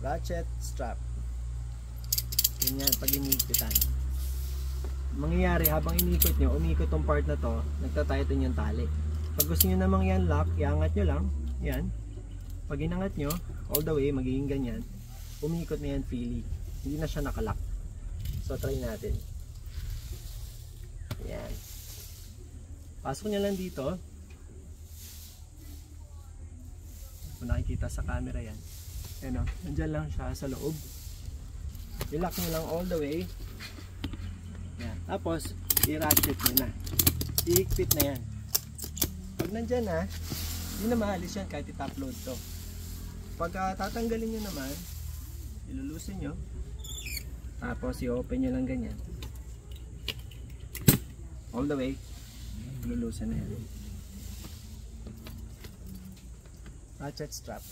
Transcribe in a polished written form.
ratchet strap. Ganyan pag iniikitan. Mangyayari habang inikot nyo, umikot tong part na to, nagtatighten yung tali. Pag gusto nyo namang yan lock, iangat nyo lang. Yan. Pag inangat nyo, all the way, magiging ganyan. Umikot na yan freely. Hindi na siya nakalock. So try natin. Yan. Pasok nyo lang dito. Kung nakikita sa camera yan. Yan o. Nandyan lang siya sa loob. I-lock nyo lang all the way. Yan. Tapos, i-ratchet nyo na. I-higpit na yan. Pag nandyan na, hindi na maalis yan kahit i-top load to. Pag tatanggalin nyo naman, ilulusin nyo. Tapos, i-open nyo lang ganyan. All the way. Ilulusin na yan. Ratchet strap.